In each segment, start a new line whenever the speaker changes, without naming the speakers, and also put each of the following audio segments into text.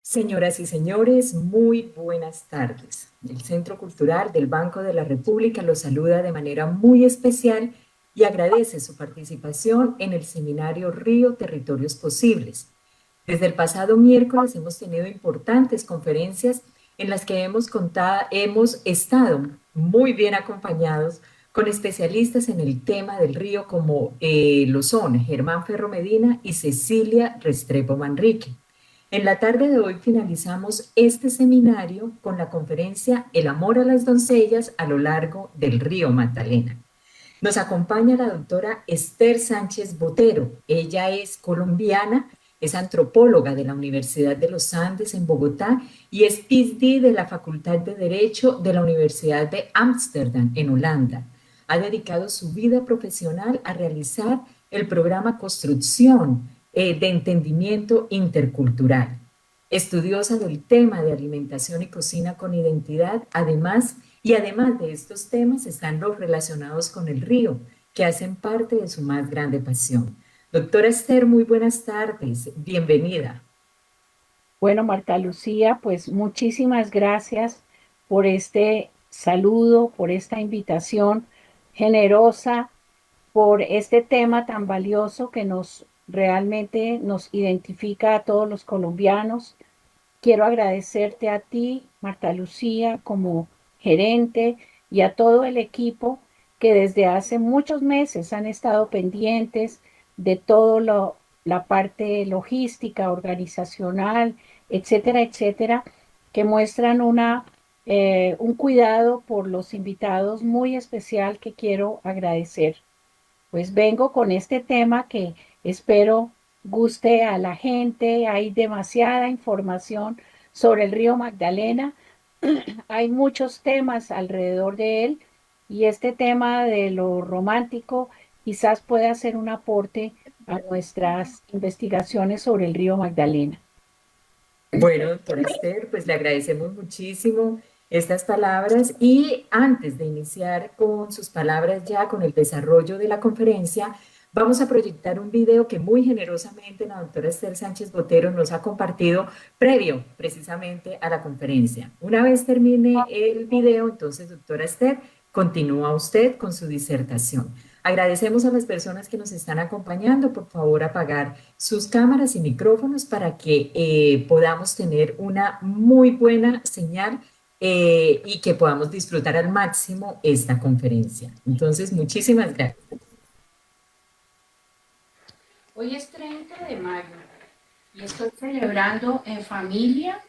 Señoras y señores, muy buenas tardes. El Centro Cultural del Banco de la República los saluda de manera muy especial y agradece su participación en el seminario Río Territorios Posibles. Desde el pasado miércoles hemos tenido importantes conferencias en las que hemos estado muy bien acompañados con especialistas en el tema del río como lo son Germán Ferro Medina y Cecilia Restrepo Manrique. En la tarde de hoy finalizamos este seminario con la conferencia El amor a las doncellas a lo largo del río Magdalena. Nos acompaña la doctora Esther Sánchez Botero. Ella es colombiana, es antropóloga de la Universidad de los Andes en Bogotá y es PhD de la Facultad de Derecho de la Universidad de Ámsterdam en Holanda. Ha dedicado su vida profesional a realizar el programa Construcción de Entendimiento Intercultural. Estudiosa del tema de alimentación y cocina con identidad, además de estos temas están los relacionados con el río, que hacen parte de su más grande pasión. Doctora Esther, muy buenas tardes, bienvenida.
Bueno, Marta Lucía, pues muchísimas gracias por este saludo, por esta invitación generosa, por este tema tan valioso que nos realmente nos identifica a todos los colombianos. Quiero agradecerte a ti, Marta Lucía, como gerente y a todo el equipo que desde hace muchos meses han estado pendientes de la parte logística, organizacional, etcétera, etcétera, que muestran un cuidado por los invitados muy especial que quiero agradecer. Pues vengo con este tema que espero guste a la gente. Hay demasiada información sobre el río Magdalena. Hay muchos temas alrededor de él y este tema de lo romántico quizás pueda ser un aporte a nuestras investigaciones sobre el río Magdalena.
Bueno, doctora Esther, pues le agradecemos muchísimo estas palabras y antes de iniciar con sus palabras ya con el desarrollo de la conferencia, vamos a proyectar un video que muy generosamente la doctora Esther Sánchez Botero nos ha compartido previo precisamente a la conferencia. Una vez termine el video, entonces, doctora Esther, continúa usted con su disertación. Agradecemos a las personas que nos están acompañando, por favor, apagar sus cámaras y micrófonos para que podamos tener una muy buena señal y que podamos disfrutar al máximo esta conferencia. Entonces, muchísimas gracias.
Hoy es 30 de mayo y estoy celebrando en familia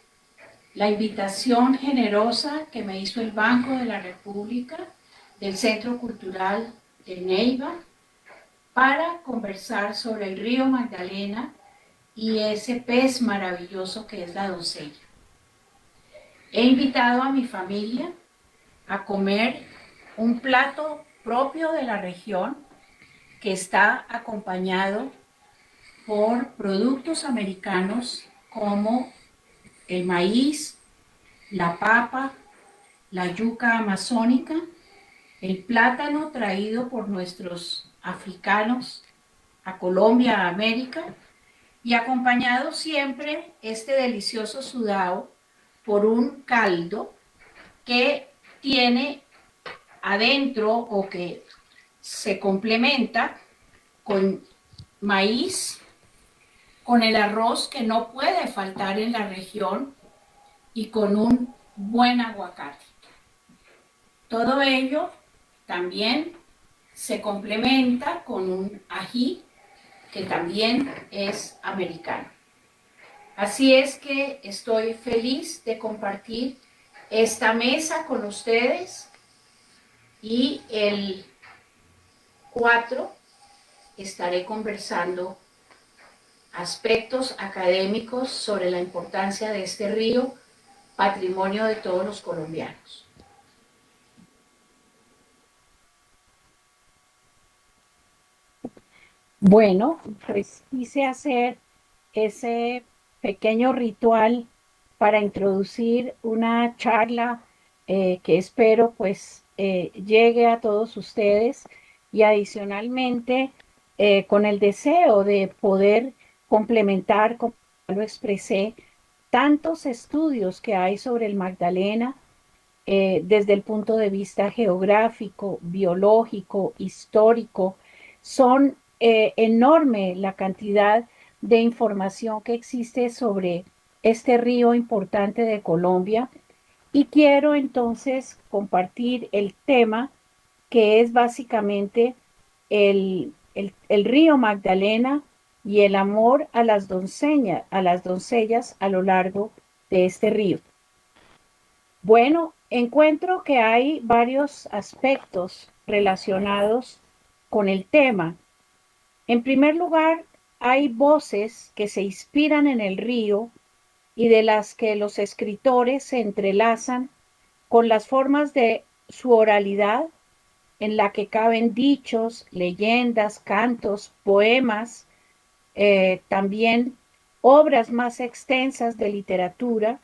la invitación generosa que me hizo el Banco de la República del Centro Cultural de Neiva para conversar sobre el río Magdalena y ese pez maravilloso que es la doncella. He invitado a mi familia a comer un plato propio de la región que está acompañado por productos americanos como el maíz, la papa, la yuca amazónica, el plátano traído por nuestros africanos a Colombia, a América, y acompañado siempre este delicioso sudado por un caldo que tiene adentro o que se complementa con maíz, con el arroz que no puede faltar en la región y con un buen aguacate. Todo ello también se complementa con un ají que también es americano. Así es que estoy feliz de compartir esta mesa con ustedes y el 4 estaré conversando aspectos académicos sobre la importancia de este río, patrimonio de todos los colombianos.
Bueno, pues quise hacer ese pequeño ritual para introducir una charla que espero pues llegue a todos ustedes y adicionalmente con el deseo de poder complementar, como lo expresé, tantos estudios que hay sobre el Magdalena, desde el punto de vista geográfico, biológico, histórico. Son enorme la cantidad de información que existe sobre este río importante de Colombia y quiero entonces compartir el tema que es básicamente el río Magdalena y el amor a las doncellas a lo largo de este río. Bueno, encuentro que hay varios aspectos relacionados con el tema. En primer lugar, hay voces que se inspiran en el río y de las que los escritores se entrelazan con las formas de su oralidad, en la que caben dichos, leyendas, cantos, poemas, también obras más extensas de literatura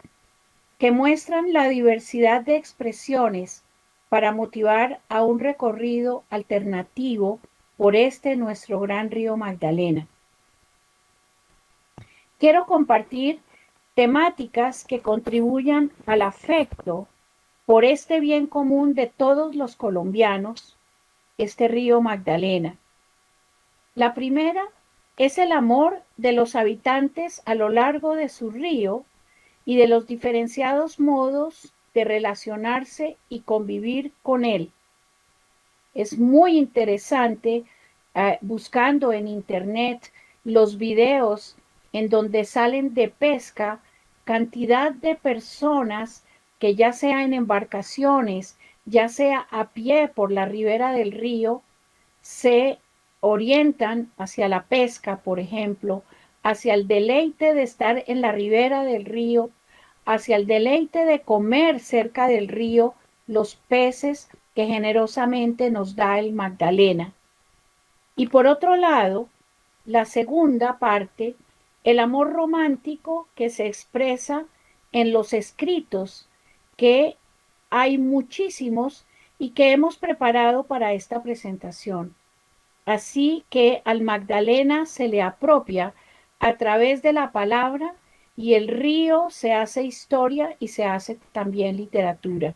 que muestran la diversidad de expresiones para motivar a un recorrido alternativo por este nuestro gran río Magdalena. Quiero compartir temáticas que contribuyan al afecto por este bien común de todos los colombianos, este río Magdalena. La primera es el amor de los habitantes a lo largo de su río y de los diferenciados modos de relacionarse y convivir con él. Es muy interesante buscando en internet los videos en donde salen de pesca cantidad de personas que ya sea en embarcaciones, ya sea a pie por la ribera del río, se orientan hacia la pesca, por ejemplo, hacia el deleite de estar en la ribera del río, hacia el deleite de comer cerca del río los peces que generosamente nos da el Magdalena. Y por otro lado, la segunda parte, el amor romántico que se expresa en los escritos, que hay muchísimos y que hemos preparado para esta presentación. Así que al Magdalena se le apropia a través de la palabra y el río se hace historia y se hace también literatura.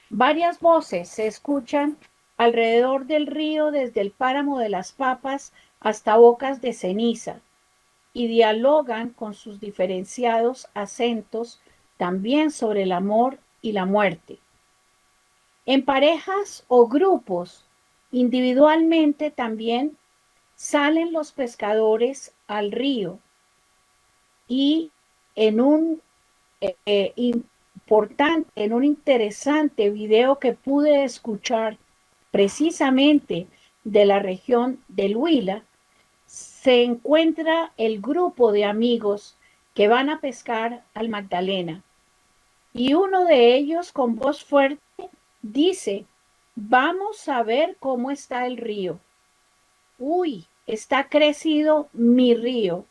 Varias voces se escuchan alrededor del río desde el páramo de las Papas hasta Bocas de Ceniza y dialogan con sus diferenciados acentos también sobre el amor y la muerte. En parejas o grupos, individualmente también salen los pescadores al río y en un importante, en un interesante video que pude escuchar precisamente de la región del Huila, se encuentra el grupo de amigos que van a pescar al Magdalena. Y uno de ellos con voz fuerte dice, vamos a ver cómo está el río. Uy, está crecido mi río,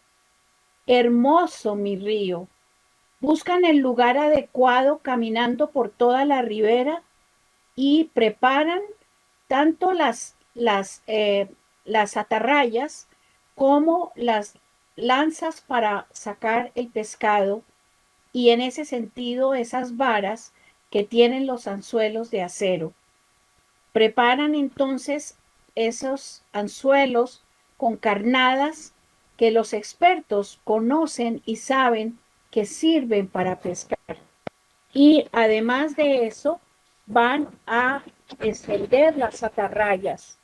hermoso mi río. Buscan el lugar adecuado caminando por toda la ribera y preparan tanto las atarrayas como las lanzas para sacar el pescado y en ese sentido esas varas que tienen los anzuelos de acero. Preparan entonces esos anzuelos con carnadas que los expertos conocen y saben que sirven para pescar. Y además de eso, van a extender las atarrayas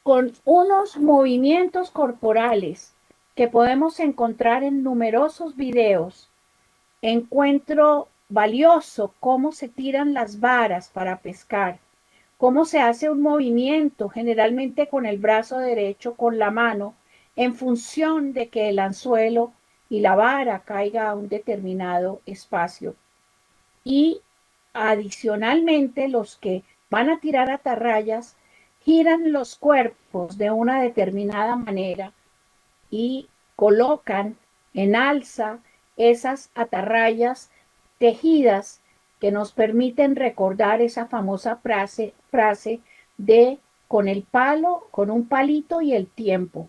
con unos movimientos corporales que podemos encontrar en numerosos videos. Encuentro valioso cómo se tiran las varas para pescar, cómo se hace un movimiento, generalmente con el brazo derecho, con la mano, en función de que el anzuelo y la vara caiga a un determinado espacio. Y adicionalmente, los que van a tirar atarrayas giran los cuerpos de una determinada manera y colocan en alza esas atarrayas tejidas que nos permiten recordar esa famosa frase de con el palo, con un palito y el tiempo.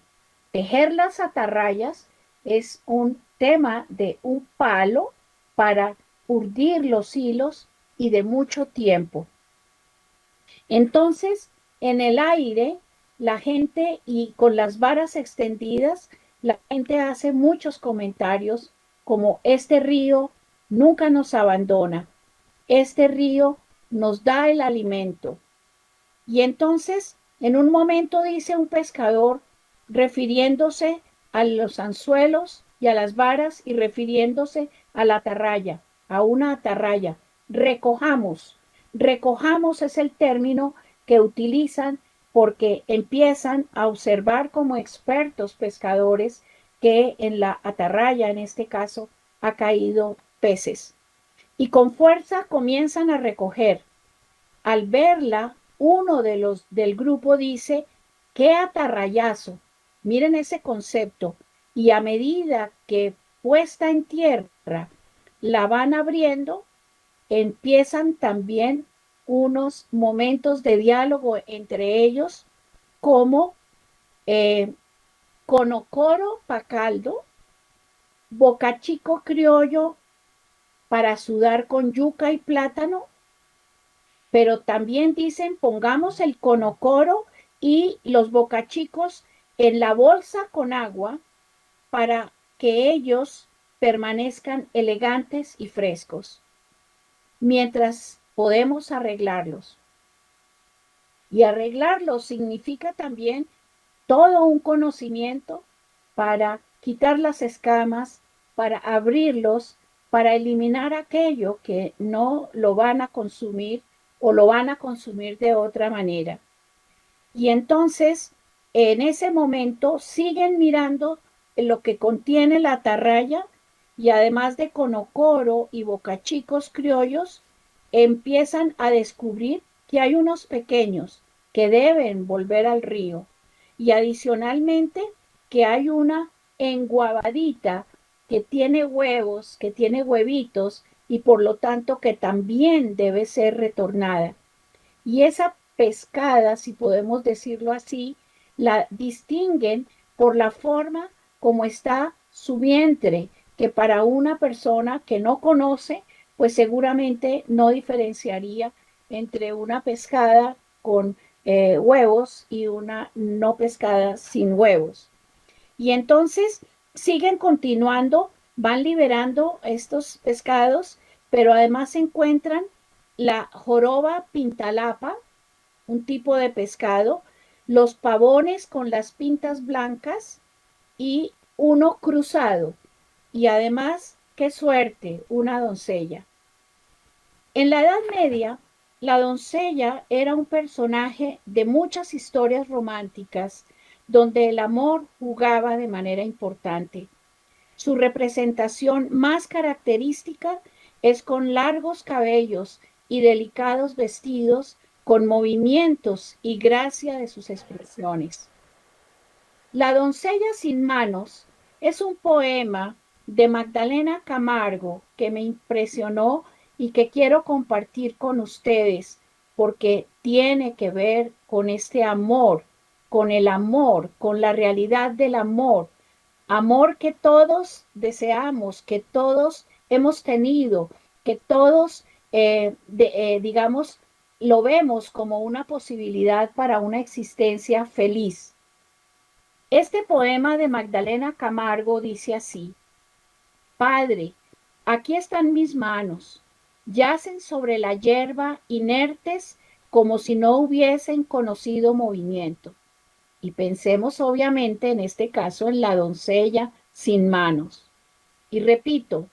Tejer las atarrayas es un tema de un palo para urdir los hilos y de mucho tiempo. Entonces, en el aire, la gente y con las varas extendidas, la gente hace muchos comentarios como este río nunca nos abandona, este río nos da el alimento. Y entonces, en un momento dice un pescador, refiriéndose a los anzuelos y a las varas y refiriéndose a la atarraya, a una atarraya, recojamos. Recojamos es el término que utilizan porque empiezan a observar como expertos pescadores que en la atarraya, en este caso, ha caído peces. Y con fuerza comienzan a recoger. Al verla, uno de los del grupo dice, qué atarrayazo, miren ese concepto, y a medida que puesta en tierra la van abriendo, empiezan también unos momentos de diálogo entre ellos, como eh, conocoro pa' caldo, bocachico criollo para sudar con yuca y plátano, pero también dicen pongamos el conocoro y los bocachicos en la bolsa con agua para que ellos permanezcan elegantes y frescos, mientras podemos arreglarlos. Y arreglarlos significa también todo un conocimiento para quitar las escamas, para abrirlos, para eliminar aquello que no lo van a consumir o lo van a consumir de otra manera. Y entonces, en ese momento, siguen mirando lo que contiene la atarraya y además de conocoro y bocachicos criollos, empiezan a descubrir que hay unos pequeños que deben volver al río y adicionalmente que hay una enguabadita que tiene huevos, que tiene huevitos y por lo tanto que también debe ser retornada. Y esa pescada, si podemos decirlo así, la distinguen por la forma como está su vientre, que para una persona que no conoce, pues seguramente no diferenciaría entre una pescada con huevos y una no pescada sin huevos. Y entonces siguen continuando, van liberando estos pescados, pero además se encuentran la joroba pintalapa, un tipo de pescado, los pavones con las pintas blancas y uno cruzado. Y además, qué suerte, una doncella. En la Edad Media, la doncella era un personaje de muchas historias románticas donde el amor jugaba de manera importante. Su representación más característica es con largos cabellos y delicados vestidos, con movimientos y gracia de sus expresiones. La doncella sin manos es un poema de Magdalena Camargo que me impresionó y que quiero compartir con ustedes porque tiene que ver con este amor, con el amor, con la realidad del amor, amor que todos deseamos, que todos hemos tenido, que todos, digamos, lo vemos como una posibilidad para una existencia feliz. Este poema de Magdalena Camargo dice así: Padre, aquí están mis manos, yacen sobre la hierba inertes como si no hubiesen conocido movimiento. Y pensemos obviamente en este caso en la doncella sin manos. Y repito,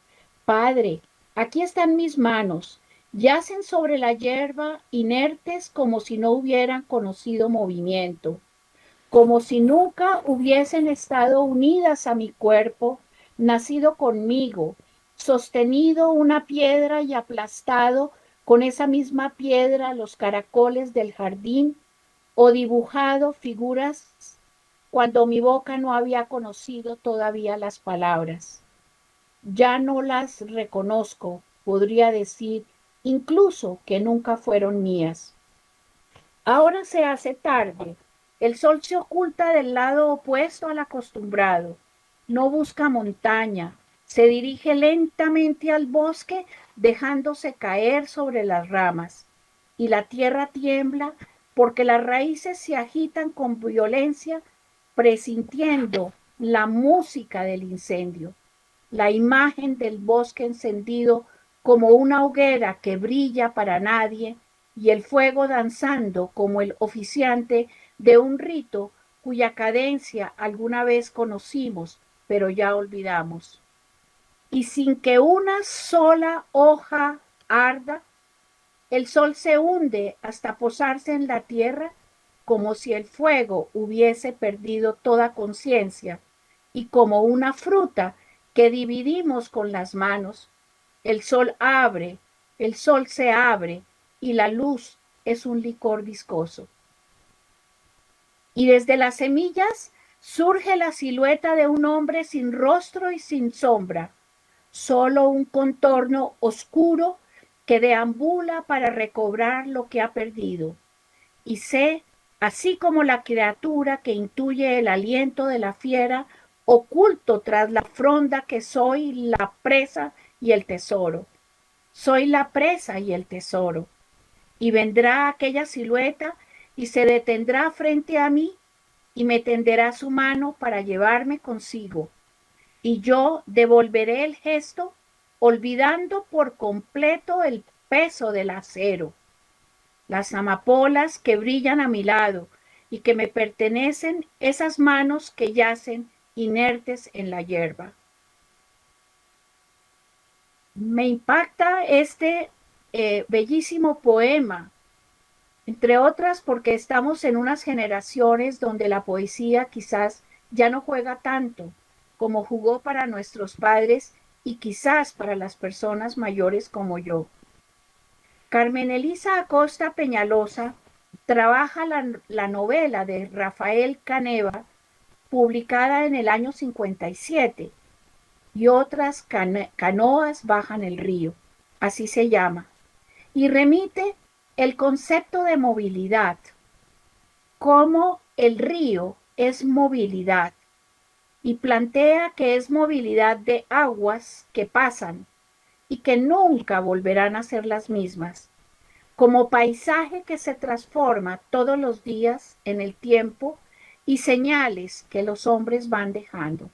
Padre, aquí están mis manos, yacen sobre la hierba inertes como si no hubieran conocido movimiento, como si nunca hubiesen estado unidas a mi cuerpo, nacido conmigo, sostenido una piedra y aplastado con esa misma piedra los caracoles del jardín, o dibujado figuras cuando mi boca no había conocido todavía las palabras. Ya no las reconozco, podría decir incluso que nunca fueron mías. Ahora se hace tarde. El sol se oculta del lado opuesto al acostumbrado. No busca montaña, Se dirige lentamente al bosque, dejándose caer sobre las ramas, y la tierra tiembla porque las raíces se agitan con violencia, presintiendo la música del incendio, la imagen del bosque encendido como una hoguera que brilla para nadie y el fuego danzando como el oficiante de un rito cuya cadencia alguna vez conocimos, pero ya olvidamos. Y sin que una sola hoja arda, el sol se hunde hasta posarse en la tierra como si el fuego hubiese perdido toda conciencia y como una fruta que dividimos con las manos. El sol abre, el sol se abre y la luz es un licor viscoso. Y desde las semillas surge la silueta de un hombre sin rostro y sin sombra, solo un contorno oscuro que deambula para recobrar lo que ha perdido. Y sé, así como la criatura que intuye el aliento de la fiera, oculto tras la fronda que soy la presa y el tesoro. Soy la presa y el tesoro. Y vendrá aquella silueta y se detendrá frente a mí y me tenderá su mano para llevarme consigo. Y yo devolveré el gesto, olvidando por completo el peso del acero, las amapolas que brillan a mi lado y que me pertenecen, esas manos que yacen inertes en la hierba. Me impacta este bellísimo poema, entre otras porque estamos en unas generaciones donde la poesía quizás ya no juega tanto como jugó para nuestros padres y quizás para las personas mayores como yo. Carmen Elisa Acosta Peñalosa trabaja la novela de Rafael Caneva, publicada en el año 57, y otras canoas bajan el río, así se llama, y remite el concepto de movilidad, como el río es movilidad, y plantea que es movilidad de aguas que pasan y que nunca volverán a ser las mismas, como paisaje que se transforma todos los días en el tiempo y señales que los hombres van dejando.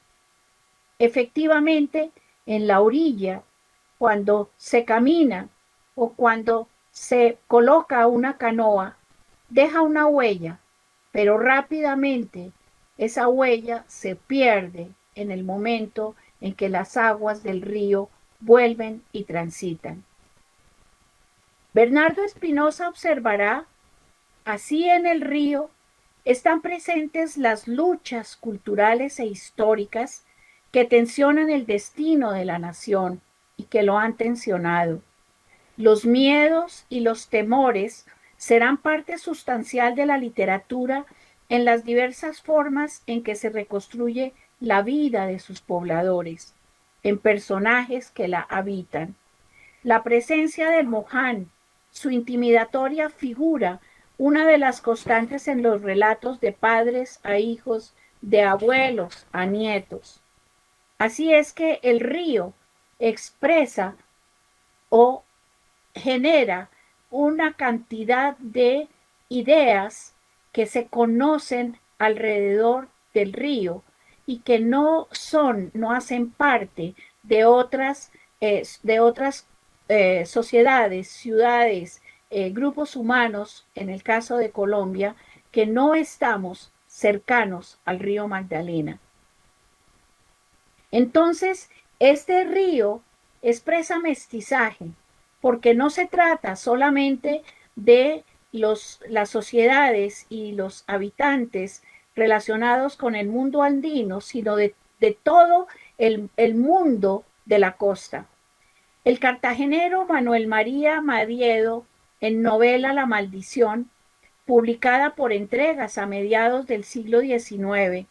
Efectivamente, en la orilla, cuando se camina o cuando se coloca una canoa, deja una huella, pero rápidamente esa huella se pierde en el momento en que las aguas del río vuelven y transitan. Bernardo Espinosa observará, así en el río están presentes las luchas culturales e históricas que tensionan el destino de la nación y que lo han tensionado. Los miedos y los temores serán parte sustancial de la literatura en las diversas formas en que se reconstruye la vida de sus pobladores, en personajes que la habitan. La presencia del Moján, su intimidatoria figura, una de las constantes en los relatos de padres a hijos, de abuelos a nietos. Así es que el río expresa o genera una cantidad de ideas que se conocen alrededor del río y que no hacen parte de otras sociedades, ciudades, grupos humanos, en el caso de Colombia, que no estamos cercanos al río Magdalena. Entonces, este río expresa mestizaje, porque no se trata solamente de las sociedades y los habitantes relacionados con el mundo andino, sino de todo el mundo de la costa. El cartagenero Manuel María Madiedo, en novela La Maldición, publicada por Entregas a mediados del siglo XIX,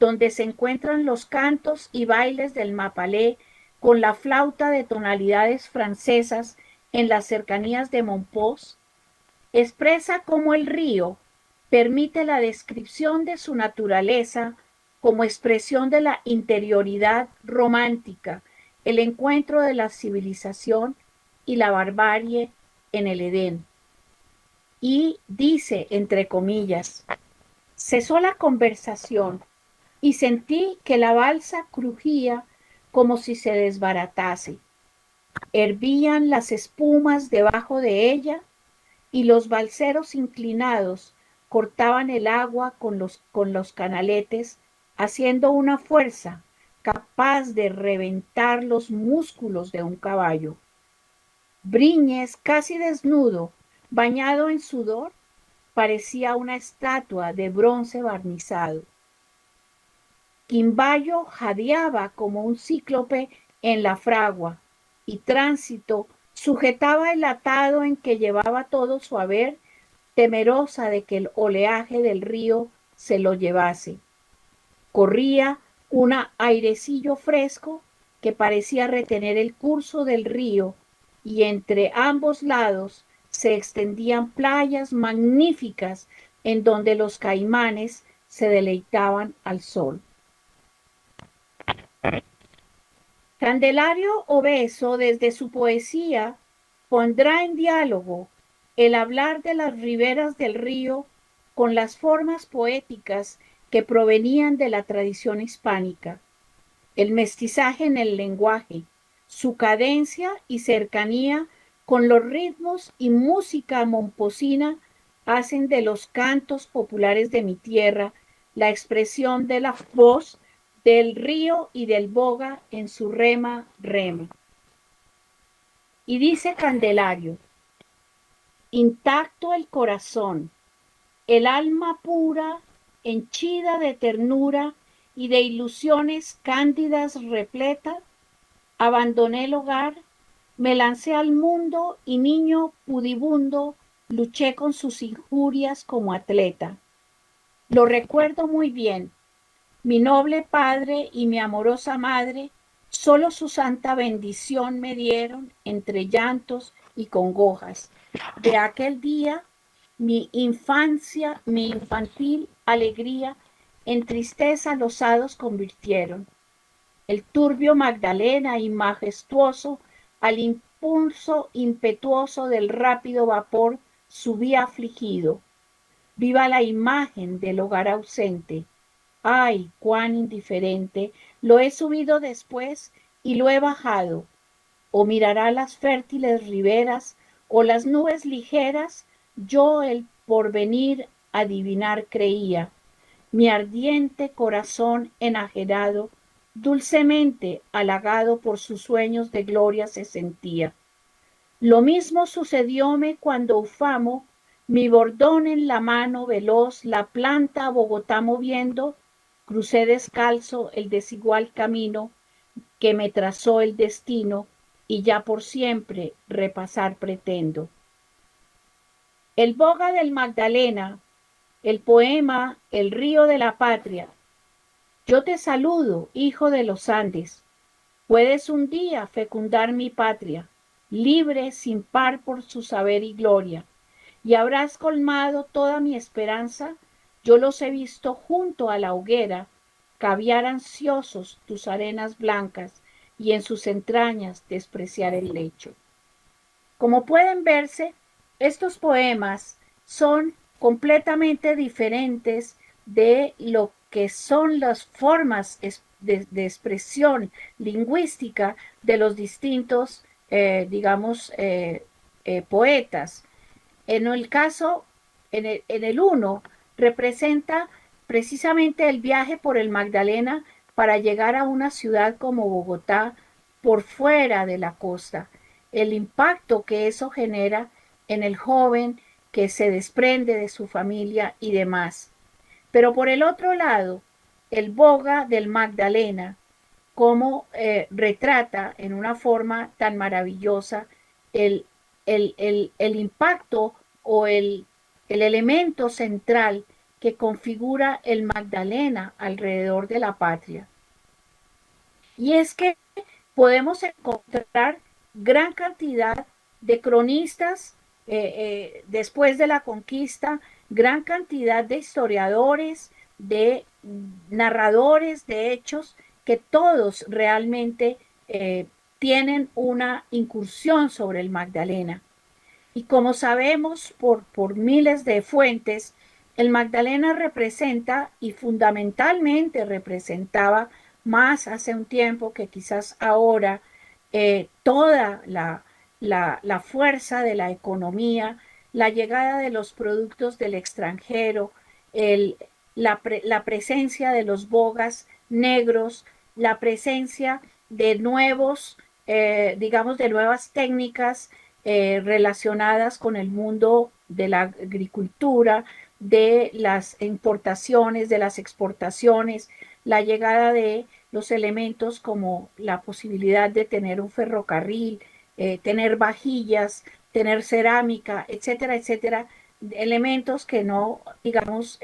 donde se encuentran los cantos y bailes del mapalé con la flauta de tonalidades francesas en las cercanías de Montpós, expresa cómo el río permite la descripción de su naturaleza como expresión de la interioridad romántica el encuentro de la civilización y la barbarie en el Edén. Y dice, entre comillas, cesó la conversación y sentí que la balsa crujía como si se desbaratase. Hervían las espumas debajo de ella y los balseros inclinados cortaban el agua con los canaletes, haciendo una fuerza capaz de reventar los músculos de un caballo. Briñes, casi desnudo, bañado en sudor, parecía una estatua de bronce barnizado. Quimbayo jadeaba como un cíclope en la fragua, y Tránsito sujetaba el atado en que llevaba todo su haber, temerosa de que el oleaje del río se lo llevase. Corría un airecillo fresco que parecía retener el curso del río, y entre ambos lados se extendían playas magníficas en donde los caimanes se deleitaban al sol. Candelario Obeso, desde su poesía, pondrá en diálogo el hablar de las riberas del río con las formas poéticas que provenían de la tradición hispánica, el mestizaje en el lenguaje, su cadencia y cercanía con los ritmos y música momposina hacen de los cantos populares de mi tierra la expresión de la voz del río y del boga en su rema rema. Y dice Candelario, intacto el corazón, el alma pura, henchida de ternura y de ilusiones cándidas repleta, abandoné el hogar, me lancé al mundo y niño pudibundo, luché con sus injurias como atleta. Lo recuerdo muy bien. Mi noble padre y mi amorosa madre, solo su santa bendición me dieron entre llantos y congojas. De aquel día, mi infancia, mi infantil alegría, en tristeza los hados convirtieron. El turbio Magdalena y majestuoso, al impulso impetuoso del rápido vapor, subía afligido. Viva la imagen del hogar ausente. Ay, cuán indiferente, lo he subido después y lo he bajado. O mirará las fértiles riberas o las nubes ligeras, yo el porvenir adivinar creía. Mi ardiente corazón enajenado, dulcemente halagado por sus sueños de gloria se sentía. Lo mismo sucedióme cuando ufamo, mi bordón en la mano veloz, la planta a Bogotá moviendo, crucé descalzo el desigual camino que me trazó el destino y ya por siempre repasar pretendo. El boga del Magdalena, el poema El río de la patria. Yo te saludo, hijo de los Andes. Puedes un día fecundar mi patria, libre sin par por su saber y gloria, y habrás colmado toda mi esperanza. Yo los he visto junto a la hoguera, caviar ansiosos tus arenas blancas y en sus entrañas despreciar el lecho. Como pueden verse, estos poemas son completamente diferentes de lo que son las formas de expresión lingüística de los distintos, poetas. En el caso, en el uno, representa precisamente el viaje por el Magdalena para llegar a una ciudad como Bogotá por fuera de la costa, el impacto que eso genera en el joven que se desprende de su familia y demás. Pero por el otro lado, el boga del Magdalena, como retrata en una forma tan maravillosa el, el impacto o el elemento central que configura el Magdalena alrededor de la patria. Y es que podemos encontrar gran cantidad de cronistas después de la conquista, gran cantidad de historiadores, de narradores de hechos, que todos realmente tienen una incursión sobre el Magdalena. Y como sabemos por miles de fuentes, el Magdalena representa y fundamentalmente representaba más hace un tiempo que quizás ahora toda la fuerza de la economía, la llegada de los productos del extranjero, el, la presencia de los bogas negros, la presencia de nuevos, digamos, de nuevas técnicas relacionadas con el mundo de la agricultura, de las importaciones, de las exportaciones, la llegada de los elementos como la posibilidad de tener un ferrocarril, tener vajillas, tener cerámica, etcétera, etcétera, elementos que no, digamos,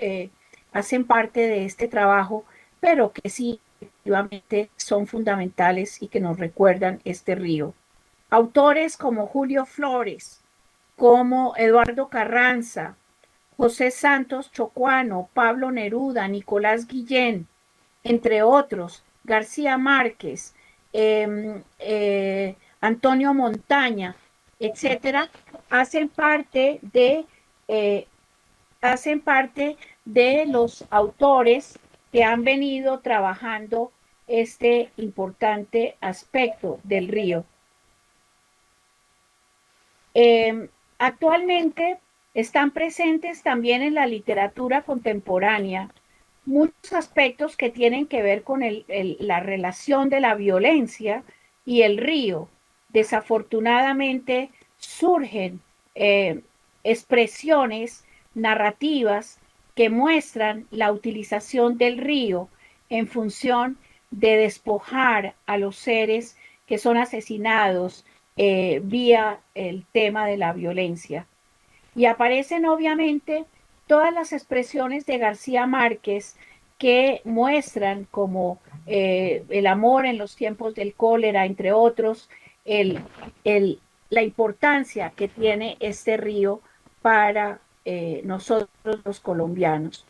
hacen parte de este trabajo, pero que sí efectivamente son fundamentales y que nos recuerdan este río. Autores como Julio Flores, como Eduardo Carranza, José Santos Chocuano, Pablo Neruda, Nicolás Guillén, entre otros, García Márquez, Antonio Montaña, etcétera, hacen parte de eh, hacen parte de los autores que han venido trabajando este importante aspecto del río. Actualmente están presentes también en la literatura contemporánea muchos aspectos que tienen que ver con la relación de la violencia y el río. Desafortunadamente surgen expresiones narrativas que muestran la utilización del río en función de despojar a los seres que son asesinados vía el tema de la violencia. Y aparecen obviamente todas las expresiones de García Márquez que muestran como el amor en los tiempos del cólera, entre otros, el, la importancia que tiene este río para nosotros los colombianos.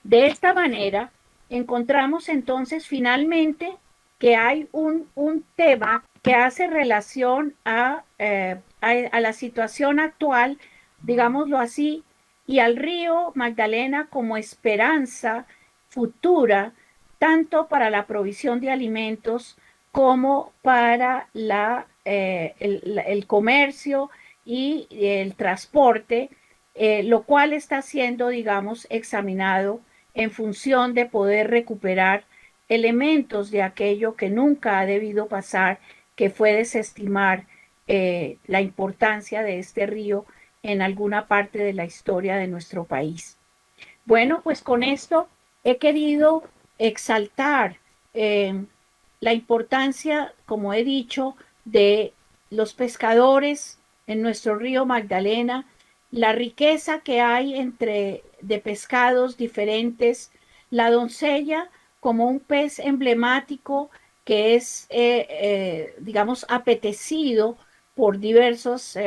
De esta manera, encontramos entonces finalmente que hay un tema que hace relación a la situación actual, digámoslo así, y al río Magdalena como esperanza futura, tanto para la provisión de alimentos como para el comercio y el transporte, lo cual está siendo, digamos, examinado en función de poder recuperar elementos de aquello que nunca ha debido pasar, que fue desestimar la importancia de este río en alguna parte de la historia de nuestro país. Bueno, pues con esto he querido exaltar la importancia, como he dicho, de los pescadores en nuestro río Magdalena, la riqueza que hay de pescados diferentes, la doncella como un pez emblemático que es, digamos, apetecido por diversos,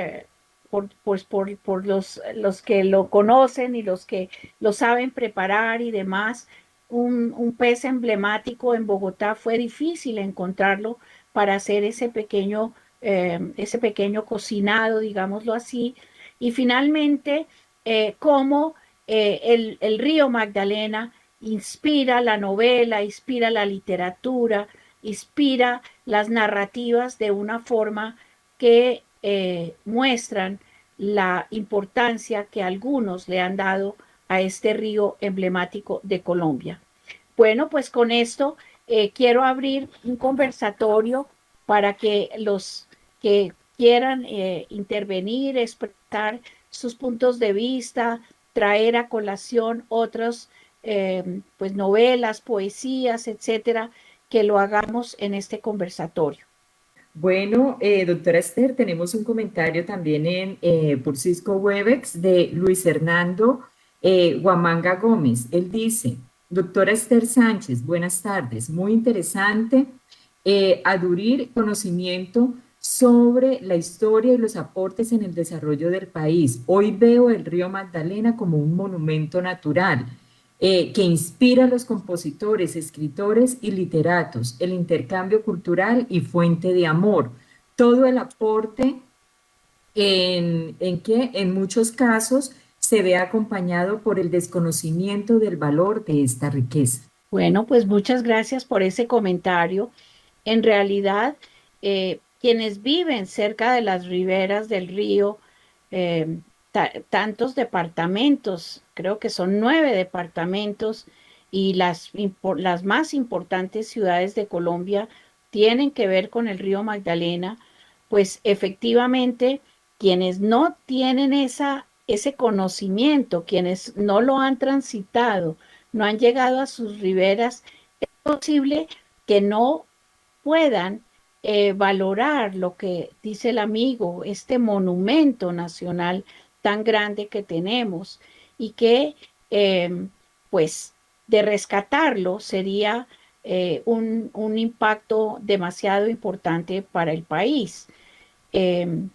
por los que lo conocen y los que lo saben preparar y demás. Un pez emblemático en Bogotá fue difícil encontrarlo para hacer ese pequeño cocinado, digámoslo así. Y finalmente, cómo el río Magdalena inspira la novela, inspira la literatura, inspira las narrativas de una forma que muestran la importancia que algunos le han dado a este río emblemático de Colombia. Bueno, pues con esto quiero abrir un conversatorio para que los que quieran intervenir, expresar sus puntos de vista, traer a colación otras pues novelas, poesías, etcétera, que lo hagamos en este conversatorio.
Bueno, doctora Esther, tenemos un comentario también por Cisco Webex de Luis Hernando Huamanga Gómez. Él dice, doctora Esther Sánchez, buenas tardes, muy interesante adurir conocimiento sobre la historia y los aportes en el desarrollo del país. Hoy veo el río Magdalena como un monumento natural que inspira a los compositores, escritores y literatos, el intercambio cultural y fuente de amor. Todo el aporte en que en muchos casos se ve acompañado por el desconocimiento del valor de esta riqueza.
Bueno, pues muchas gracias por ese comentario. En realidad, quienes viven cerca de las riberas del río, tantos departamentos, creo que son 9 departamentos, y las más importantes ciudades de Colombia tienen que ver con el río Magdalena, pues efectivamente, quienes no tienen ese conocimiento, quienes no lo han transitado, no han llegado a sus riberas, es posible que no puedan valorar lo que dice el amigo, este monumento nacional tan grande que tenemos y que pues de rescatarlo sería un impacto demasiado importante para el país. Eh,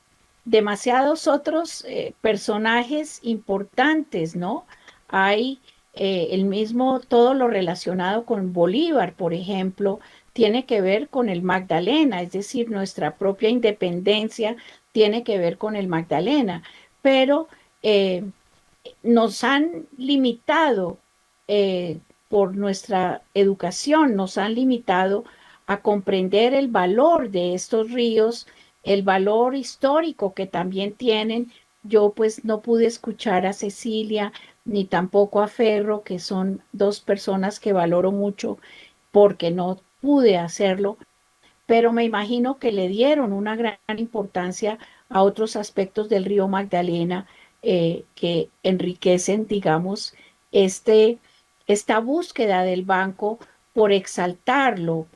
Demasiados otros personajes importantes, ¿no? Hay el mismo, todo lo relacionado con Bolívar, por ejemplo, tiene que ver con el Magdalena, es decir, nuestra propia independencia tiene que ver con el Magdalena, pero eh, nos han limitado por nuestra educación, nos han limitado a comprender el valor de estos ríos, el valor histórico que también tienen. Yo pues no pude escuchar a Cecilia ni tampoco a Ferro, que son dos personas que valoro mucho porque no pude hacerlo, pero me imagino que le dieron una gran importancia a otros aspectos del río Magdalena que enriquecen, digamos, este, esta búsqueda del banco por exaltar los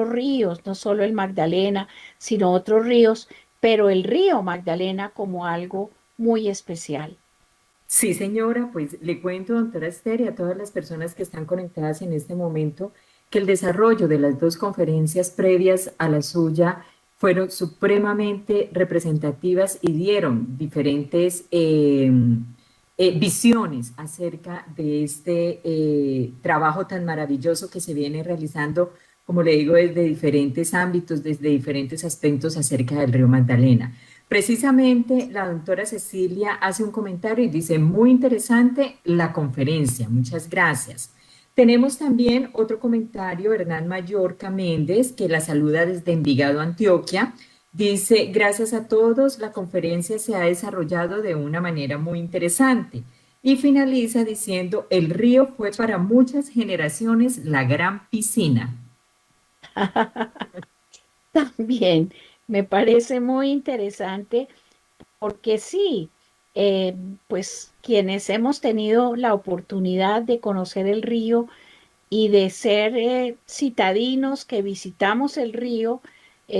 ríos, no solo el Magdalena, sino otros ríos, pero el río Magdalena como algo muy especial.
Sí, señora, pues le cuento, doctora Esther, y a todas las personas que están conectadas en este momento, que el desarrollo de las dos conferencias previas a la suya fueron supremamente representativas y dieron diferentes visiones acerca de este trabajo tan maravilloso que se viene realizando, como le digo, desde diferentes ámbitos, desde diferentes aspectos acerca del río Magdalena. Precisamente la doctora Cecilia hace un comentario y dice, muy interesante la conferencia, muchas gracias. Tenemos también otro comentario, Hernán Mallorca Méndez, que la saluda desde Envigado, Antioquia. Dice, gracias a todos, la conferencia se ha desarrollado de una manera muy interesante. Y finaliza diciendo, el río fue para muchas generaciones la gran piscina.
También me parece muy interesante porque sí, eh, pues quienes hemos tenido la oportunidad de conocer el río y de ser citadinos que visitamos el río,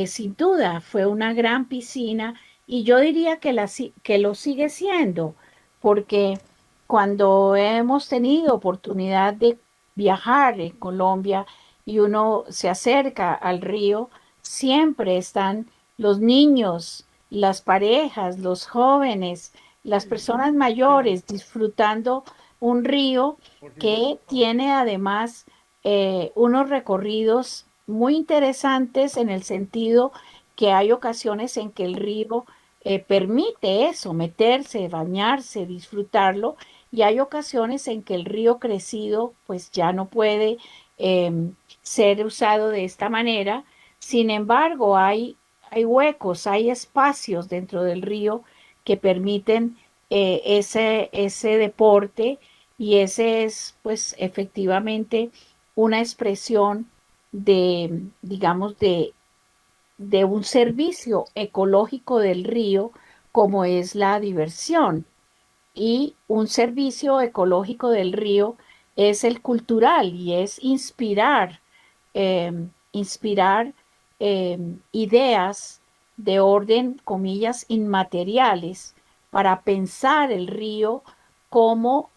sin duda fue una gran piscina y yo diría que, que lo sigue siendo, porque cuando hemos tenido oportunidad de viajar en Colombia y uno se acerca al río, siempre están los niños, las parejas, los jóvenes, las personas mayores disfrutando un río que tiene además unos recorridos muy interesantes en el sentido que hay ocasiones en que el río permite eso, meterse, bañarse, disfrutarlo, y hay ocasiones en que el río crecido pues ya no puede ser usado de esta manera. Sin embargo, hay huecos, hay espacios dentro del río que permiten ese deporte, y ese es, pues, efectivamente una expresión de, digamos, de un servicio ecológico del río como es la diversión. Y un servicio ecológico del río es el cultural y es inspirar ideas de orden, comillas, inmateriales para pensar el río como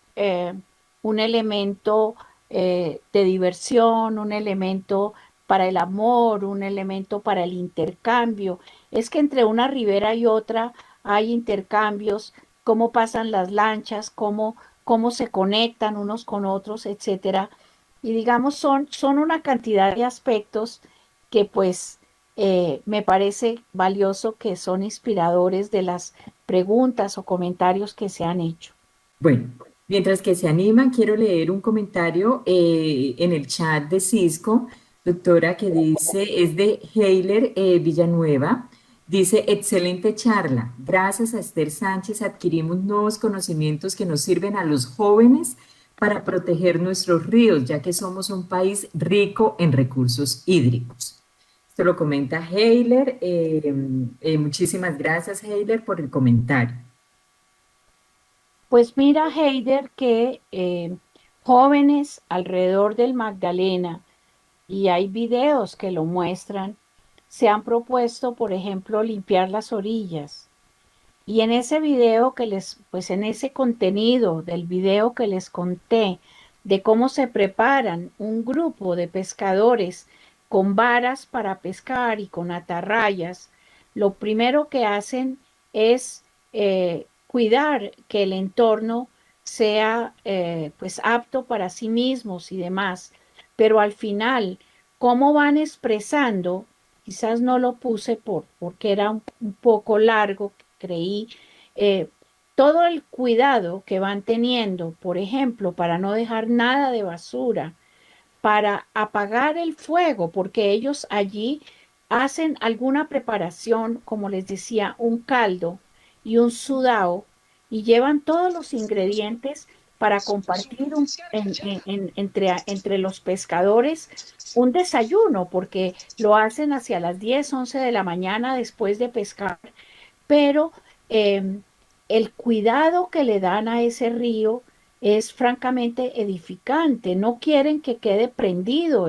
un elemento de diversión, un elemento para el amor, un elemento para el intercambio. Es que entre una ribera y otra hay intercambios, cómo pasan las lanchas, cómo cómo se conectan unos con otros, etcétera. Y digamos, son una cantidad de aspectos que pues me parece valioso, que son inspiradores de las preguntas o comentarios que se han hecho.
Bueno, mientras que se animan, quiero leer un comentario en el chat de Cisco, doctora, que dice, es de Heiler Villanueva. Dice, excelente charla. Gracias a Esther Sánchez adquirimos nuevos conocimientos que nos sirven a los jóvenes para proteger nuestros ríos, ya que somos un país rico en recursos hídricos. Esto lo comenta Heiler. Muchísimas gracias, Heiler, por el comentario.
Pues mira, Heider, que jóvenes alrededor del Magdalena, y hay videos que lo muestran, se han propuesto, por ejemplo, limpiar las orillas. Y en ese video pues en ese contenido del video que les conté de cómo se preparan un grupo de pescadores con varas para pescar y con atarrayas, lo primero que hacen es cuidar que el entorno sea pues apto para sí mismos y demás. Pero al final, cómo van expresando, quizás no lo puse porque era un poco largo, creí, eh, todo el cuidado que van teniendo, por ejemplo, para no dejar nada de basura, para apagar el fuego, porque ellos allí hacen alguna preparación, como les decía, un caldo y un sudao, y llevan todos los ingredientes para compartir entre los pescadores un desayuno, porque lo hacen hacia las 10 11 de la mañana después de pescar, pero eh, el cuidado que le dan a ese río es francamente edificante. No quieren que quede prendido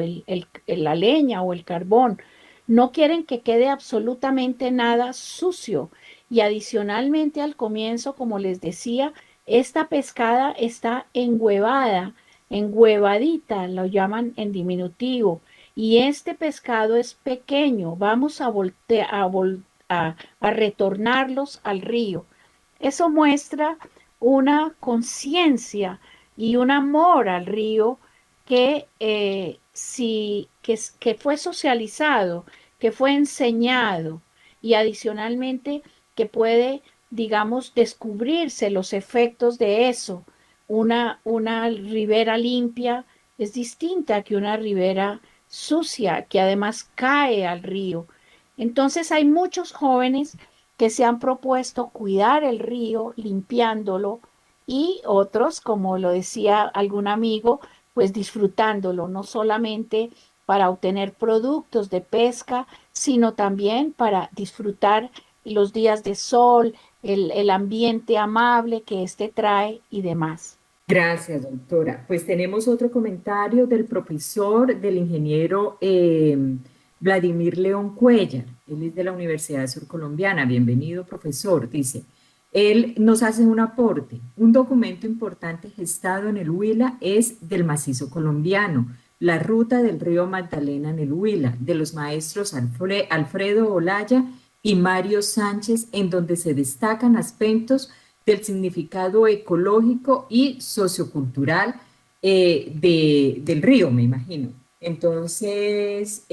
la leña o el carbón, no quieren que quede absolutamente nada sucio. Y adicionalmente al comienzo, como les decía, esta pescada está enhuevadita, lo llaman en diminutivo. Y este pescado es pequeño. Vamos a voltear, a retornarlos al río. Eso muestra una conciencia y un amor al río que, que fue socializado, que fue enseñado y adicionalmente que puede, digamos, descubrirse los efectos de eso. Una ribera limpia es distinta que una ribera sucia, que además cae al río. Entonces hay muchos jóvenes que se han propuesto cuidar el río, limpiándolo, y otros, como lo decía algún amigo, pues disfrutándolo, no solamente para obtener productos de pesca, sino también para disfrutar los días de sol, el ambiente amable que éste trae y demás.
Gracias, doctora. Pues tenemos otro comentario del profesor, del ingeniero Vladimir León Cuellar. Él es de la Universidad Surcolombiana. Bienvenido, profesor. Dice, él nos hace un aporte. Un documento importante gestado en el Huila es del macizo colombiano, la ruta del río Magdalena en el Huila, de los maestros Alfredo Olaya y Mario Sánchez, en donde se destacan aspectos del significado ecológico y sociocultural del río, me imagino. Entonces,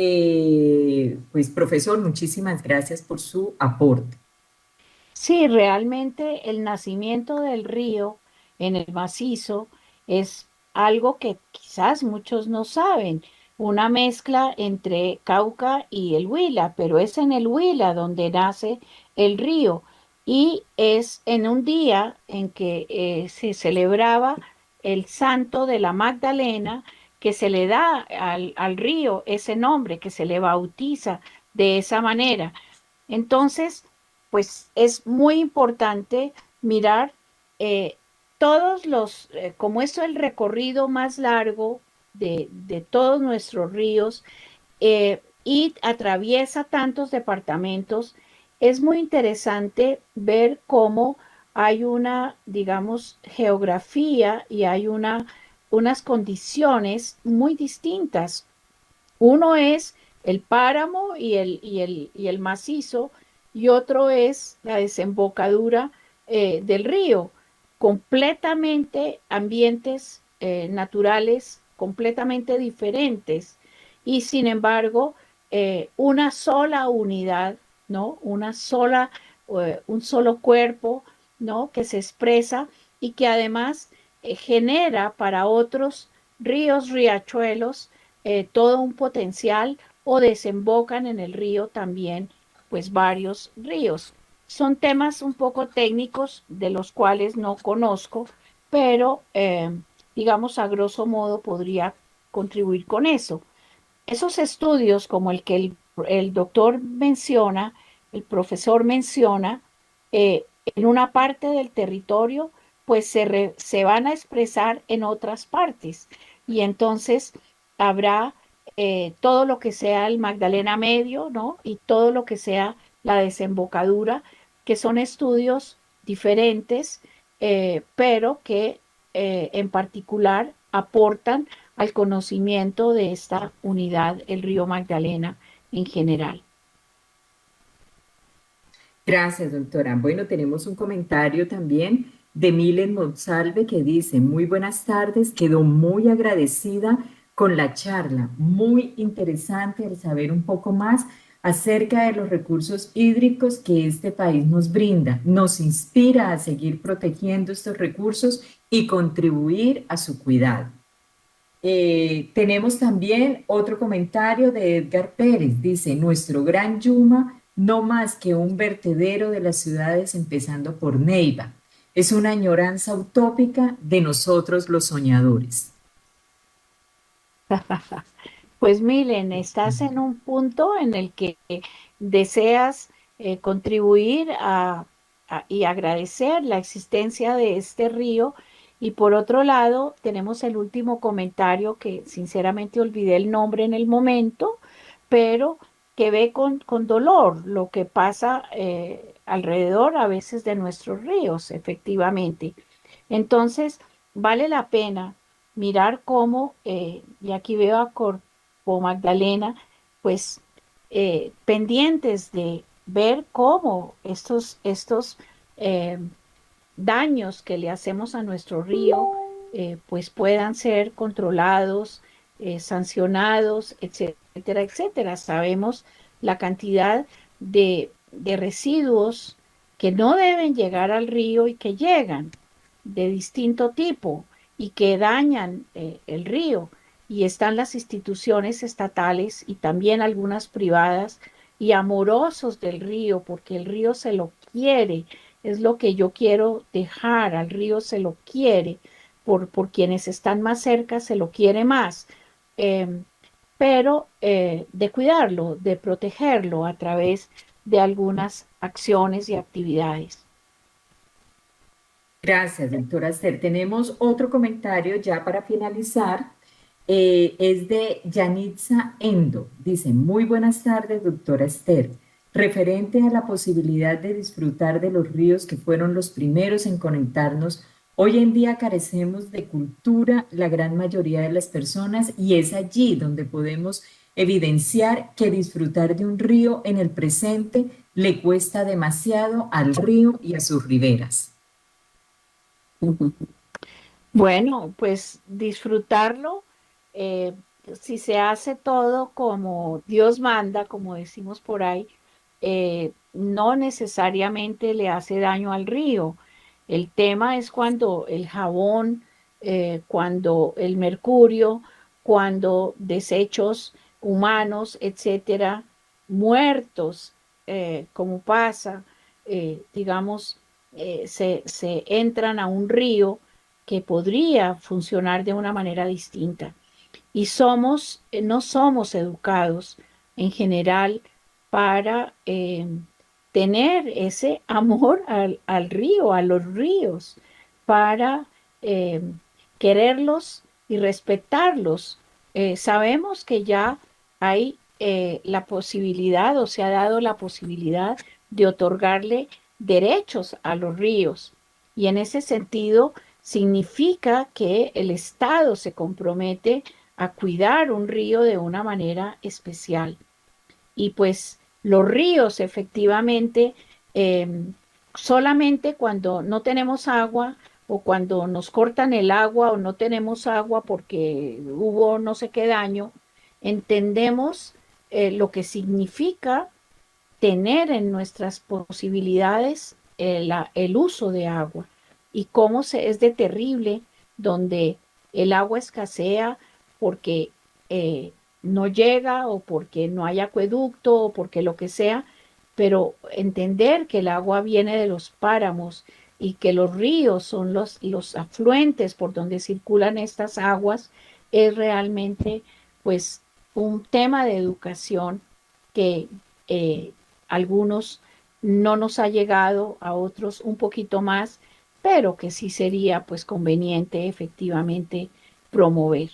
pues profesor, muchísimas gracias por su aporte.
Sí, realmente el nacimiento del río en el macizo es algo que quizás muchos no saben, una mezcla entre Cauca y el Huila, pero es en el Huila donde nace el río, y es en un día en que se celebraba el santo de la Magdalena, que se le da al río ese nombre, que se le bautiza de esa manera. Entonces, pues es muy importante mirar eh, como esto es el recorrido más largo de todos nuestros ríos, y atraviesa tantos departamentos, es muy interesante ver cómo hay una, digamos, geografía y hay unas condiciones muy distintas. Uno es el páramo y el macizo, y otro es la desembocadura del río, completamente ambientes naturales completamente diferentes y sin embargo una sola unidad, ¿no? Un solo cuerpo, ¿no? Que se expresa y que además genera para otros ríos, riachuelos, todo un potencial o desembocan en el río también, pues varios ríos. Son temas un poco técnicos de los cuales no conozco, pero digamos a grosso modo podría contribuir con eso. Esos estudios como el que el doctor menciona, el profesor menciona, en una parte del territorio, pues se van a expresar en otras partes. Y entonces habrá todo lo que sea el Magdalena Medio, ¿no? Y todo lo que sea la desembocadura, que son estudios diferentes, pero que en particular aportan al conocimiento de esta unidad, el río Magdalena en general.
Gracias, doctora. Bueno, tenemos un comentario también de Milen Monsalve que dice, muy buenas tardes, quedó muy agradecida con la charla, muy interesante el saber un poco más acerca de los recursos hídricos que este país nos brinda. Nos inspira a seguir protegiendo estos recursos y contribuir a su cuidado. Tenemos también otro comentario de Edgar Pérez. Dice, nuestro gran Yuma, no más que un vertedero de las ciudades, empezando por Neiva. Es una añoranza utópica de nosotros los soñadores.
Pues Milen, estás en un punto en el que deseas contribuir y agradecer la existencia de este río. Y por otro lado, tenemos el último comentario que sinceramente olvidé el nombre en el momento, pero que ve con dolor lo que pasa alrededor a veces de nuestros ríos, efectivamente. Entonces, vale la pena mirar cómo, y aquí veo a Corpo Magdalena, pues pendientes de ver cómo estos eh, daños que le hacemos a nuestro río, pues puedan ser controlados, sancionados, etcétera, etcétera. Sabemos la cantidad de residuos que no deben llegar al río y que llegan de distinto tipo y que dañan el río. Y están las instituciones estatales y también algunas privadas y amorosos del río, porque el río se lo quiere, es lo que yo quiero dejar, al río se lo quiere, por quienes están más cerca se lo quiere más, eh, pero de cuidarlo, de protegerlo a través de algunas acciones y actividades.
Gracias, doctora Esther. Tenemos otro comentario ya para finalizar. Es de Yanitza Endo. Dice, muy buenas tardes, doctora Esther. Referente a la posibilidad de disfrutar de los ríos que fueron los primeros en conectarnos, hoy en día carecemos de cultura la gran mayoría de las personas y es allí donde podemos evidenciar que disfrutar de un río en el presente le cuesta demasiado al río y a sus riberas.
Bueno, pues disfrutarlo, eh, si se hace todo como Dios manda, como decimos por ahí, no necesariamente le hace daño al río. El tema es cuando el jabón, cuando el mercurio, cuando desechos humanos, etcétera, muertos, como pasa, digamos, se entran a un río que podría funcionar de una manera distinta. Y no somos educados en general para tener ese amor al río, a los ríos, para eh, quererlos y respetarlos. Sabemos que ya hay la posibilidad o se ha dado la posibilidad de otorgarle derechos a los ríos. Y en ese sentido, significa que el Estado se compromete a cuidar un río de una manera especial. Y pues los ríos efectivamente, solamente cuando no tenemos agua o cuando nos cortan el agua o no tenemos agua porque hubo no sé qué daño, entendemos lo que significa tener en nuestras posibilidades el uso de agua y cómo es de terrible donde el agua escasea porque no llega o porque no hay acueducto o porque lo que sea, pero entender que el agua viene de los páramos y que los ríos son los afluentes por donde circulan estas aguas es realmente pues un tema de educación que eh, algunos no nos ha llegado, a otros un poquito más, pero que sí sería pues conveniente efectivamente promover.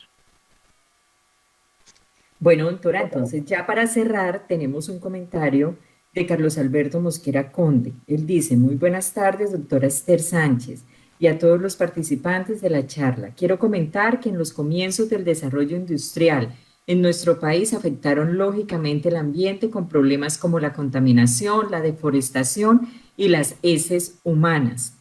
Bueno, doctora, entonces ya para cerrar tenemos un comentario de Carlos Alberto Mosquera Conde. Él dice, muy buenas tardes, doctora Esther Sánchez, y a todos los participantes de la charla. Quiero comentar que en los comienzos del desarrollo industrial en nuestro país afectaron lógicamente el ambiente con problemas como la contaminación, la deforestación y las heces humanas.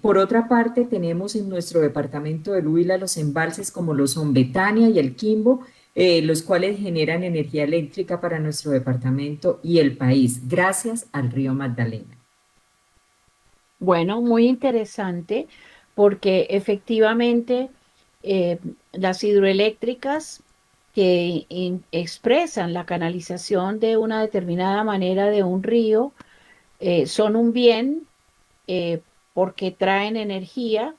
Por otra parte, tenemos en nuestro departamento del Huila los embalses como lo son Betania y el Quimbo, los cuales generan energía eléctrica para nuestro departamento y el país, gracias al río Magdalena.
Bueno, muy interesante porque efectivamente eh, las hidroeléctricas que expresan la canalización de una determinada manera de un río son un bien porque traen energía,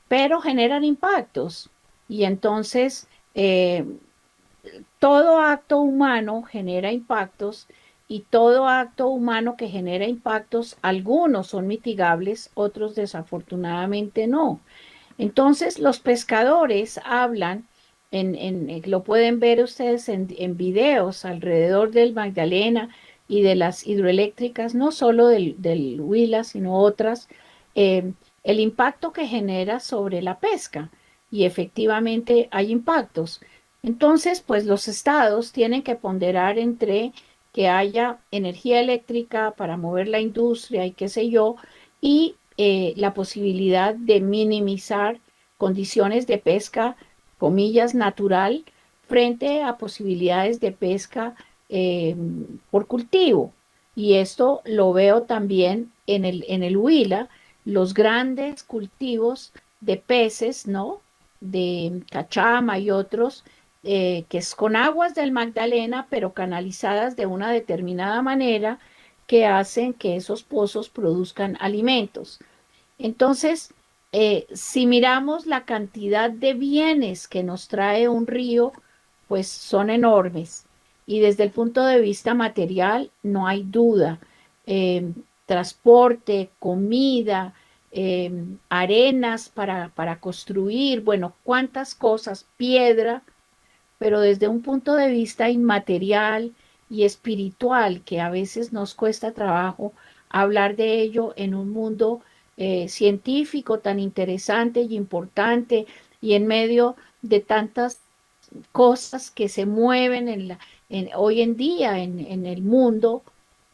pero generan impactos. Y entonces todo acto humano genera impactos y todo acto humano que genera impactos, algunos son mitigables, otros desafortunadamente no. Entonces, los pescadores hablan, lo pueden ver ustedes en videos alrededor del Magdalena y de las hidroeléctricas, no solo del Huila, sino otras, el impacto que genera sobre la pesca. Y efectivamente hay impactos. Entonces, pues los estados tienen que ponderar entre que haya energía eléctrica para mover la industria y qué sé yo, y la posibilidad de minimizar condiciones de pesca, comillas, natural, frente a posibilidades de pesca eh, por cultivo. Y esto lo veo también en el Huila, los grandes cultivos de peces, ¿no? De cachama y otros, que es con aguas del Magdalena, pero canalizadas de una determinada manera que hacen que esos pozos produzcan alimentos. Entonces, si miramos la cantidad de bienes que nos trae un río, pues son enormes. Y desde el punto de vista material, no hay duda. Eh, transporte, comida, arenas para construir, bueno, cuántas cosas, piedra, pero desde un punto de vista inmaterial y espiritual, que a veces nos cuesta trabajo hablar de ello en un mundo científico tan interesante y importante y en medio de tantas cosas que se mueven hoy en día en el mundo,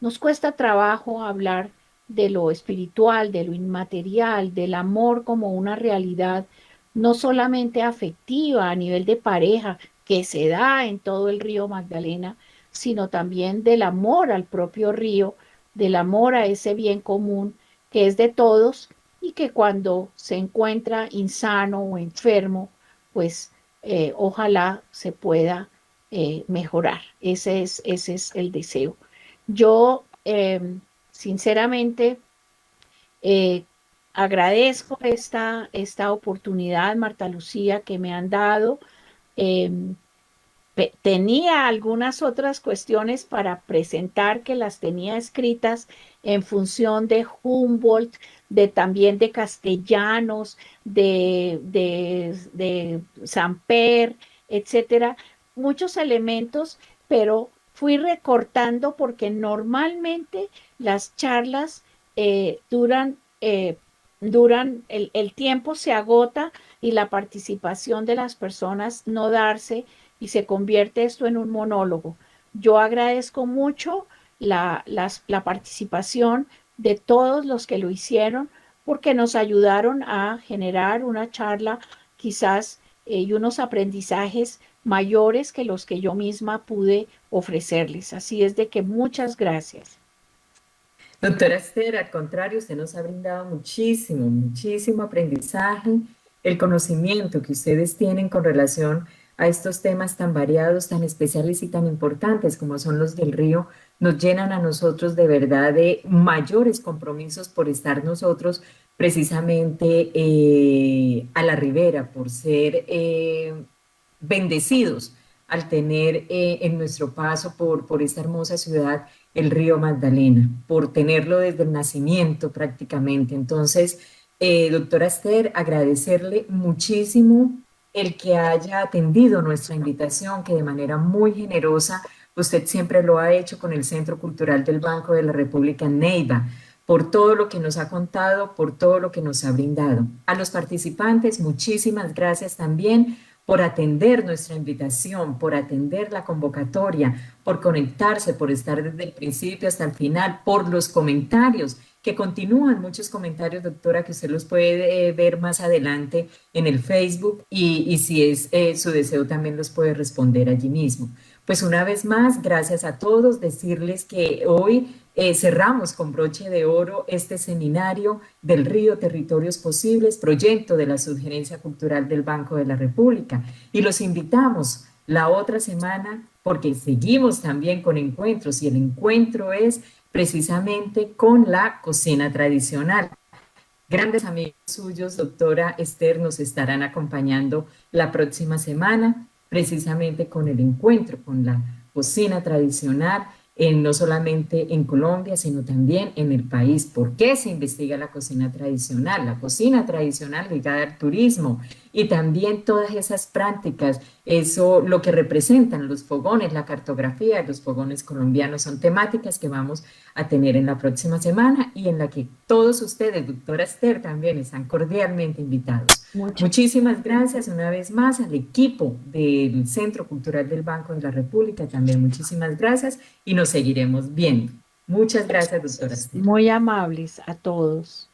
nos cuesta trabajo hablar de lo espiritual, de lo inmaterial, del amor como una realidad no solamente afectiva a nivel de pareja, que se da en todo el río Magdalena, sino también del amor al propio río, del amor a ese bien común que es de todos y que cuando se encuentra insano o enfermo, pues ojalá se pueda mejorar. Ese es el deseo. Yo, sinceramente, eh, agradezco esta oportunidad, Marta Lucía, que me han dado. Em, tenía algunas otras cuestiones para presentar que las tenía escritas en función de Humboldt, de también de Castellanos, de Samper, etcétera, muchos elementos, pero fui recortando porque normalmente las charlas duran, el tiempo se agota y la participación de las personas no darse y se convierte esto en un monólogo. Yo agradezco mucho la participación de todos los que lo hicieron, porque nos ayudaron a generar una charla quizás y unos aprendizajes mayores que los que yo misma pude ofrecerles. Así es de que muchas gracias.
Doctora Esther, al contrario, usted nos ha brindado muchísimo, muchísimo aprendizaje, el conocimiento que ustedes tienen con relación a estos temas tan variados, tan especiales y tan importantes como son los del río, nos llenan a nosotros de verdad de mayores compromisos por estar nosotros precisamente a la ribera, por ser bendecidos al tener en nuestro paso por esta hermosa ciudad el río Magdalena, por tenerlo desde el nacimiento prácticamente. Entonces, doctora Esther, agradecerle muchísimo el que haya atendido nuestra invitación, que de manera muy generosa usted siempre lo ha hecho con el Centro Cultural del Banco de la República en Neiva, por todo lo que nos ha contado, por todo lo que nos ha brindado. A los participantes, muchísimas gracias también por atender nuestra invitación, por atender la convocatoria, por conectarse, por estar desde el principio hasta el final, por los comentarios, que continúan muchos comentarios, doctora, que usted los puede ver más adelante en el Facebook y si es su deseo también los puede responder allí mismo. Pues una vez más, gracias a todos, decirles que hoy cerramos con broche de oro este seminario del Río Territorios Posibles, proyecto de la Subgerencia Cultural del Banco de la República. Y los invitamos la otra semana porque seguimos también con encuentros y el encuentro es precisamente con la cocina tradicional. Grandes amigos suyos, doctora Esther, nos estarán acompañando la próxima semana, precisamente con el encuentro con la cocina tradicional, no solamente en Colombia, sino también en el país. ¿Por qué se investiga la cocina tradicional? La cocina tradicional ligada al turismo y también todas esas prácticas, eso lo que representan los fogones, la cartografía de los fogones colombianos, son temáticas que vamos a tener en la próxima semana y en la que todos ustedes, doctora Esther, también están cordialmente invitados.
Muchas
Muchísimas gracias una vez más al equipo del Centro Cultural del Banco de la República, también muchísimas gracias y nos seguiremos viendo. Muchas gracias, doctora Esther.
muy amables a todos.